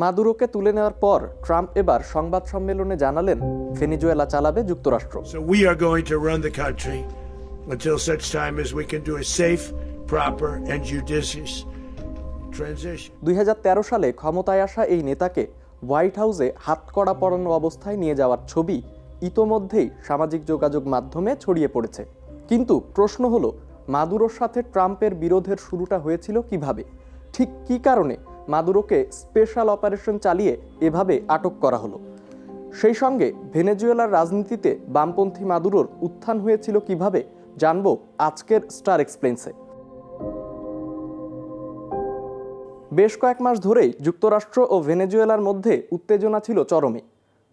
মাদুরোকে তুলে নেওয়ার পর ট্রাম্প এবার সংবাদ সম্মেলনে জানালেন ভেনেজুয়েলা চালাবে যুক্তরাষ্ট্র। So we are going to run the country until such time as we can do a safe, proper and judicious transition. 2013 সালে ক্ষমতায় আসা এই নেতাকে হোয়াইট হাউসে হাতকড়া পরানো অবস্থায় নিয়ে যাওয়ার ছবি ইতোমধ্যেই সামাজিক যোগাযোগ মাধ্যমে ছড়িয়ে পড়েছে। কিন্তু প্রশ্ন হলো, মাদুরোর সাথে ট্রাম্পের বিরোধের শুরুটা হয়েছিল কিভাবে? ঠিক কী কারণে মাদুরোকে স্পেশাল অপারেশন চালিয়ে এভাবে আটক করা হলো? সেই সঙ্গে ভেনেজুয়েলার রাজনীতিতে বামপন্থী মাদুরোর উত্থান হয়েছিল কিভাবে, জানবো আজকের স্টার এক্সপ্লেন্সে। বেশ কয়েক মাস ধরেই যুক্তরাষ্ট্র ও ভেনেজুয়েলার মধ্যে উত্তেজনা ছিল চরমে।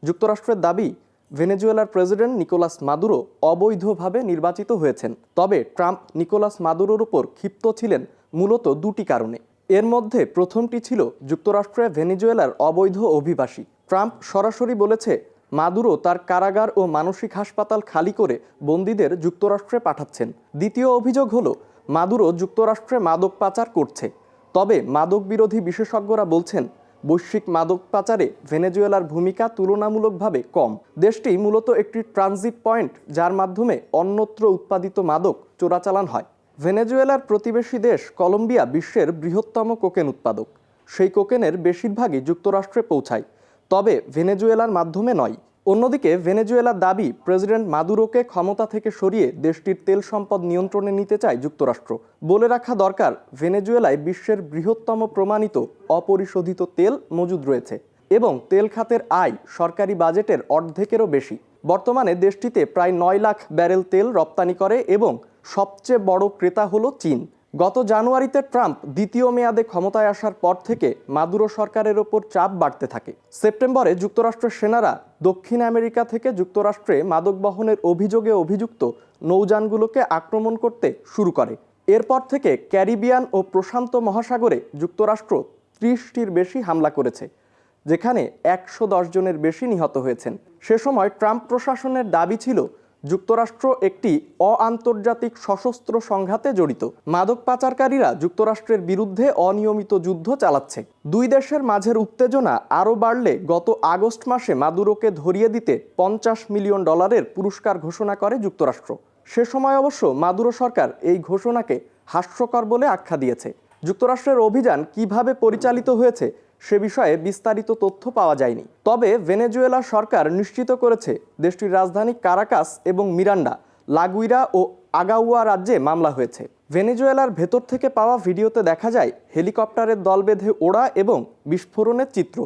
যুক্তরাষ্ট্রের দাবি, ভেনেজুয়েলার প্রেসিডেন্ট নিকোলাস মাদুরো অবৈধভাবে নির্বাচিত হয়েছেন। তবে ট্রাম্প নিকোলাস মাদুরোর উপর ক্ষিপ্ত ছিলেন মূলত দুটি কারণে। এর মধ্যে প্রথমটি ছিল যুক্তরাষ্ট্রে ভেনেজুয়েলার অবৈধ অভিবাসী। ট্রাম্প সরাসরি বলেছে, মাদুরো তার কারাগার ও মানসিক হাসপাতাল খালি করে বন্দীদের যুক্তরাষ্ট্রে পাঠাচ্ছেন। দ্বিতীয় অভিযোগ হলো, মাদুরো যুক্তরাষ্ট্রে মাদক পাচার করছে। তবে মাদক বিরোধী বিশেষজ্ঞরা বলছেন, বৈশ্বিক মাদক পাচারে ভেনেজুয়েলার ভূমিকা তুলনামূলকভাবে কম। দেশটি মূলত একটি ট্রানজিট পয়েন্ট, যার মাধ্যমে অন্যত্র উৎপাদিত মাদক চোরাচালান হয়। ভেনেজুয়েলার প্রতিবেশী দেশ কলম্বিয়া বিশ্বের বৃহত্তম কোকেন উৎপাদক। সেই কোকেনের বেশিরভাগই যুক্তরাষ্ট্রে পৌঁছায়, তবে ভেনেজুয়েলার মাধ্যমে নয়। অন্যদিকে ভেনেজুয়েলার দাবি, প্রেসিডেন্ট মাদুরোকে ক্ষমতা থেকে সরিয়ে দেশটির তেল সম্পদ নিয়ন্ত্রণে নিতে চায় যুক্তরাষ্ট্র। বলে রাখা দরকার, ভেনেজুয়েলায় বিশ্বের বৃহত্তম প্রমাণিত অপরিশোধিত তেল মজুদ রয়েছে এবং তেল খাতের আয় সরকারি বাজেটের অর্ধেকেরও বেশি। বর্তমানে দেশটিতে প্রায় 9 লাখ ব্যারেল তেল রপ্তানি করে এবং সবচেয়ে বড় ক্রেতা হলো চীন। গত জানুয়ারিতে ট্রাম্প দ্বিতীয় মেয়াদে ক্ষমতায় আসার পর থেকে মাদুরো সরকারের ওপর চাপ বাড়তে থাকে। সেপ্টেম্বরে যুক্তরাষ্ট্রের সেনারা দক্ষিণ আমেরিকা থেকে যুক্তরাষ্ট্রে মাদক বহনের অভিযোগে অভিযুক্ত নৌযানগুলোকে আক্রমণ করতে শুরু করে। এরপর থেকে ক্যারিবিয়ান ও প্রশান্ত মহাসাগরে যুক্তরাষ্ট্র 30টির বেশি হামলা করেছে, যেখানে 110 জনের বেশি নিহত হয়েছেন। সে সময় ট্রাম্প প্রশাসনের দাবি ছিল, যুক্তরাষ্ট্র একটি অআন্তর্জাতিক সশস্ত্র সংঘাতে জড়িত। মাদক পাচারকারীরা যুক্তরাষ্ট্রের বিরুদ্ধে অনিয়মিত যুদ্ধ চালাচ্ছে। দুই দেশের মাঝের উত্তেজনা আরও বাড়লে গত আগস্ট মাসে মাদুরোকে ধরিয়ে দিতে $50 মিলিয়ন পুরস্কার ঘোষণা করে যুক্তরাষ্ট্র। সে সময় অবশ্য মাদুরো সরকার এই ঘোষণাকে হাস্যকর বলে আখ্যা দিয়েছে। যুক্তরাষ্ট্রের অভিযান কিভাবে পরিচালিত হয়েছে সে বিষয়ে বিস্তারিত তথ্য পাওয়া যায়নি। তবে ভেনেজুয়েলা সরকার নিশ্চিত করেছে, দেশটির রাজধানী কারাকাস এবং মিরান্ডা, লাগুইরা ও আগাউয়া রাজ্যে মামলা হয়েছে। ভেনেজুয়েলার ভেতর থেকে পাওয়া ভিডিওতে দেখা যায় হেলিকপ্টারের দল বেঁধে ওড়া এবং বিস্ফোরণের চিত্র।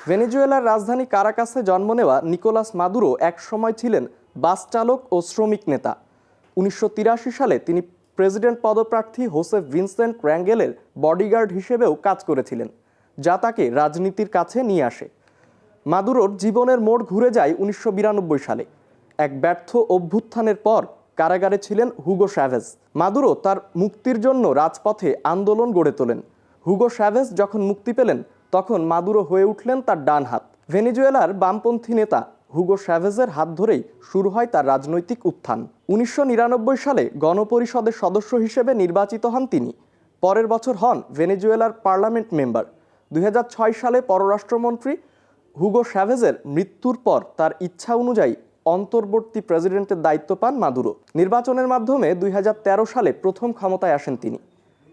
ভেনেজুয়েলার রাজধানী কারাকাসে জন্ম নেওয়া নিকোলাস মাদুরো এক সময় ছিলেন বাস চালক ও শ্রমিক নেতা। 1983 সালে তিনি প্রেসিডেন্ট পদপ্রার্থী হোসেফ ভিনসেন্ট র্যাঙ্গেলের বডিগার্ড হিসেবেও কাজ করেছিলেন, যা তাকে রাজনীতির কাছে নিয়ে আসে। মাদুরোর জীবনের মোড় ঘুরে যায় 1992 সালে। এক ব্যর্থ অভ্যুত্থানের পর কারাগারে ছিলেন হুগো চ্যাভেজ। মাদুরো তার মুক্তির জন্য রাজপথে আন্দোলন গড়ে তোলেন। হুগো চ্যাভেজ যখন মুক্তি পেলেন, তখন মাদুরো হয়ে উঠলেন তার ডান হাত। ভেনেজুয়েলার বামপন্থী নেতা হুগো চ্যাভেজের হাত ধরেই শুরু হয় তার রাজনৈতিক উত্থান। 1999 সালে গণপরিষদের সদস্য হিসেবে নির্বাচিত হন তিনি। পরের বছর হন ভেনেজুয়েলার পার্লামেন্ট মেম্বার। 2006 সালে পররাষ্ট্রমন্ত্রী। হুগো চ্যাভেজের মৃত্যুর পর তার ইচ্ছা অনুযায়ী অন্তর্বর্তী প্রেসিডেন্টের দায়িত্ব পান মাদুরো। নির্বাচনের মাধ্যমে 2013 সালে প্রথম ক্ষমতায় আসেন তিনি।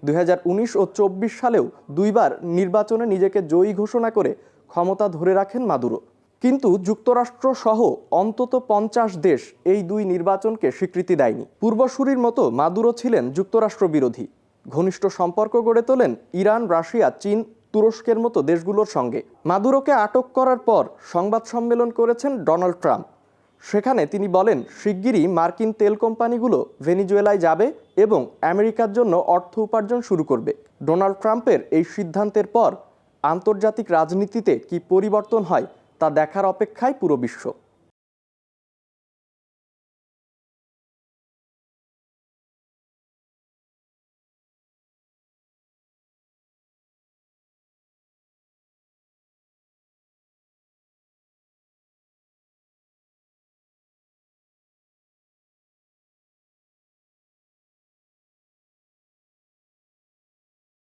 2019 ও 24 সালেও দুইবার নির্বাচনে নিজেকে জয়ী ঘোষণা করে ক্ষমতা ধরে রাখেন মাদুরো। কিন্তু যুক্তরাষ্ট্র সহ অন্তত 50 দেশ এই দুই নির্বাচনকে স্বীকৃতি দেয়নি। পূর্বসূরির মতো মাদুরো ছিলেন যুক্তরাষ্ট্র বিরোধী। ঘনিষ্ঠ সম্পর্ক গড়ে তোলেন ইরান, রাশিয়া, চীন, তুরস্কের মতো দেশগুলোর সঙ্গে। মাদুরোকে আটক করার পর সংবাদ সম্মেলন করেছেন ডোনাল্ড ট্রাম্প। সেখানে তিনি বলেন, শিগগিরই মার্কিন তেল কোম্পানিগুলো ভেনেজুয়েলায় যাবে এবং আমেরিকার জন্য অর্থ উপার্জন শুরু করবে। ডোনাল্ড ট্রাম্পের এই সিদ্ধান্তের পর আন্তর্জাতিক রাজনীতিতে কি পরিবর্তন হয় তা দেখার অপেক্ষায় পুরো বিশ্ব।